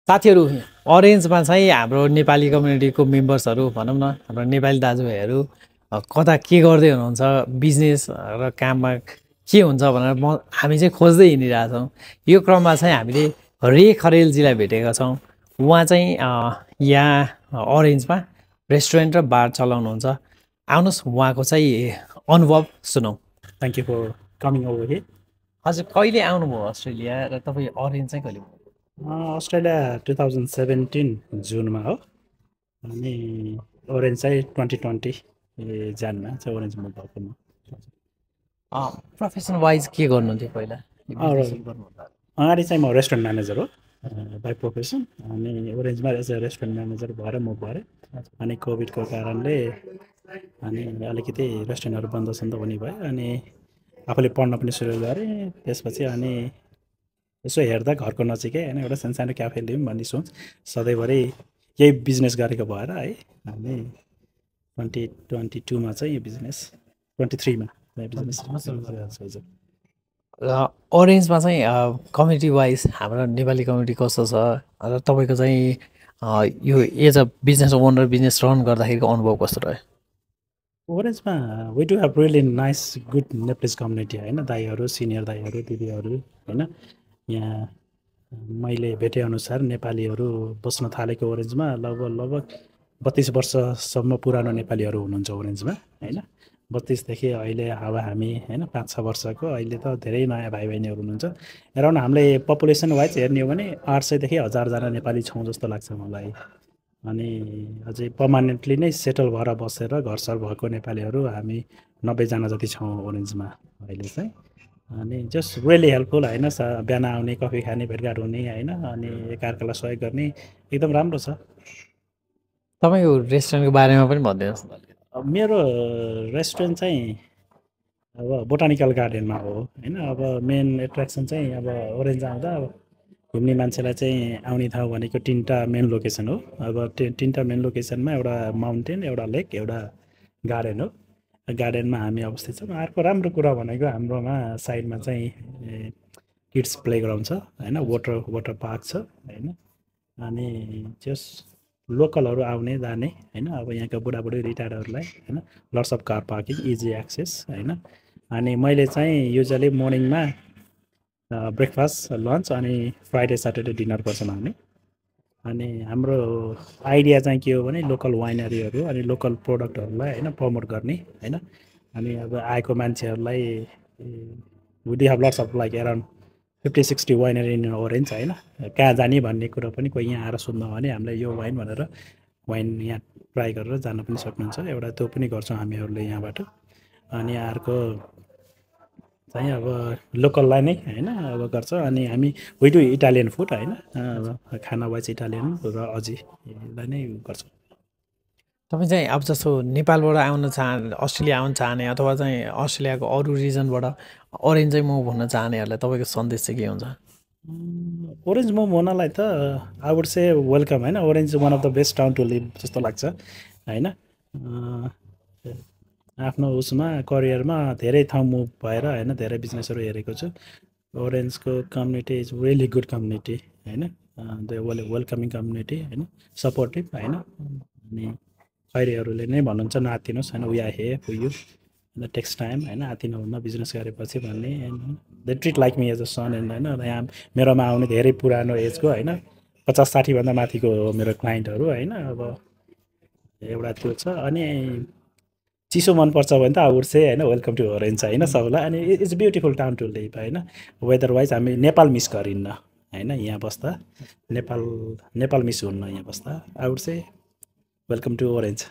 साथीहरू अरेन्जमा चाहिँ हाम्रो नेपाली कम्युनिटीको मेम्बर्सहरू भनौँ न हाम्रो नेपाली दाजुभाइहरू कता के गर्दै हुनुहुन्छ बिजनेस र काममा के हुन्छ भनेर हामी चाहिँ खोज्दै हिँडिरहेछौँ। यो क्रममा चाहिँ हामीले रे खरेलजीलाई भेटेका छौँ। उहाँ चाहिँ यहाँ अरेन्जमा रेस्टुरेन्ट र बार चलाउनुहुन्छ। आउनुहोस् उहाँको चाहिँ अनुभव सुनौँ। Thank you for coming over here. हजुर कहिले आउनुभयो अस्ट्रेलिया र तपाईँ अरेन्ज चाहिँ कहिले? अस्ट्रेलिया 2017 जुनमा हो अनि ओरेन्ज चाहिँ 2020 जानमा चाहिँ ओरेन्जमा भएको म। प्रोफेसन वाइज के गर्नुहुन्थ्यो पहिला? अगाडि चाहिँ म रेस्टुरेन्ट म्यानेजर हो बाई प्रोफेसन अनि ओरेन्जमा एज अ रेस्टुरेन्ट म्यानेजर भएर म भरेँ। अनि कोभिडको कारणले अनि अलिकति रेस्टुरेन्टहरू बन्द सन्द हुने भयो अनि आफूले पढ्न पनि सुरु गरेँ। त्यसपछि अनि यसो हेर्दा घरको नजिकै होइन एउटा सानो क्याफे लिउँ भन्ने सोच सधैँभरि यही बिजनेस गरेको भएर है अनि 2022मा चाहिँ यो बिजनेस 23मा बिजनेस हजुर। र अरेन्जमा चाहिँ कम्युनिटी वाइज हाम्रो नेपाली कम्युनिटी कस्तो छ र तपाईँको चाहिँ यो as a business owner business run गर्दाखेरिको अनुभव कस्तो रह्यो? ओरेन्जमा we do have really nice good Nepalese community होइन, दाईहरू सिनियर दाईहरू दिदीहरू होइन। यहाँ मैले भेटेअनुसार नेपालीहरू बस्न थालेको ओरेन्जमा लगभग 32 वर्षसम्म पुरानो नेपालीहरू हुनुहुन्छ ओरेन्जमा होइन। 32देखि अहिले अब हामी होइन 5-6 वर्षको अहिले त धेरै नयाँ भाइ बहिनीहरू हुनुहुन्छ। एराउन्ड हामीले पपुलेसन वाइज हेर्ने हो भने 800देखि 1000जना नेपाली छौँ जस्तो लाग्छ मलाई। अनि अझै पर्मानेन्टली नै सेटल भएर बसेर घरसर भएको नेपालीहरू हामी 90जना जति छौँ ओरेन्जमा अहिले चाहिँ। अनि जस्ट रियली हेल्पफुल होइन, बिहान आउने कफी खाने भेटघाट हुने होइन अनि एकअर्कालाई सहयोग गर्ने एकदम राम्रो छ। तपाईँको रेस्टुरेन्टको बारेमा पनि भनिदिनुहोस् न। मेरो रेस्टुरेन्ट चाहिँ अब बोटानिकल गार्डनमा हो होइन। अब मेन एट्र्याक्सन चाहिँ अब ओरेन्ज आउँदा घुम्ने मान्छेलाई चाहिँ आउने ठाउँ भनेको 3टा मेन लोकेसन हो। अब 3टा मेन लोकेसनमा एउटा माउन्टेन, एउटा लेक, एउटा गार्डन हो। गार्डनमा हामी अवस्थित छौँ। अर्को राम्रो कुरा भनेको हाम्रोमा साइडमा चाहिँ किड्स प्ले ग्राउन्ड छ होइन, वाटर पार्क छ होइन। अनि जस लोकलहरू आउने जाने होइन, अब यहाँको बुढाबुढी रिटायर्डहरूलाई होइन, lots of car parking, easy access होइन। अनि मैले चाहिँ युजली मर्निङमा ब्रेकफास्ट लन्च अनि फ्राइडे स्याटरडे डिनर गर्छौँ हामी। अनि हाम्रो आइडिया चाहिँ के हो भने लोकल वाइनरीहरू अनि लोकल प्रोडक्टहरूलाई होइन प्रमोट गर्ने होइन। अनि अब आएको मान्छेहरूलाई we do have lots of like around 50-60 winery in Orange होइन। कहाँ जाने भन्ने कुरो पनि कोही यहाँ आएर सोध्नु भने हामीलाई यो वाइन भनेर वाइन यहाँ ट्राई गरेर जान पनि सक्नुहुन्छ। एउटा त्यो पनि गर्छौँ हामीहरूले यहाँबाट। अनि अर्को चाहिँ अब लोकललाई नै होइन अब गर्छ। अनि हामी वी डु इटालियन फुड होइन, खाना वाइज इटालियन र अझैलाई नै गर्छौँ। तपाईँ चाहिँ अब जस्तो नेपालबाट अस्ट्रेलिया आउन चाहने अथवा चाहिँ अस्ट्रेलियाको अरू रिजनबाट ओरेन्ज चाहिँ मुभ हुन चाहनेहरूलाई तपाईँको सन्देश चाहिँ के हुन्छ? ओरेन्ज मुभ हुनलाई त आई वुड से वेलकम होइन। Orange one of the best town to live जस्तो लाग्छ होइन। आफ्नो उसमा करियरमा धेरै ठाउँ मुभ भएर होइन धेरै बिजनेसहरू हेरेको छु। ओरेन्जको community is really good community होइन, वेलकमिङ कम्युनिटी होइन, सपोर्टिभ होइन। अनि खैरीहरूले नै भन्नुहुन्छ नआत्तिनुहोस् होइन, we are here for you in the text time होइन, आत्तिनुहुन्न बिजनेस गरेपछि भन्ने। They treat like me as a son and होइन। यहाँ मेरोमा आउने धेरै पुरानो एजको होइन 50-60 भन्दा माथिको हो मेरो क्लाइन्टहरू होइन। अब एउटा त्यो छ। अनि चिसो मनपर्छ भने त आई वुड से होइन वेलकम टु ओरेन्ज होइन सबैलाई। अनि it's beautiful town to live होइन। वेदर वाइज हामी नेपाल मिस गरिन्न होइन यहाँ बस्दा, नेपाल मिस हुन्न यहाँ बस्दा। I would say welcome to orange.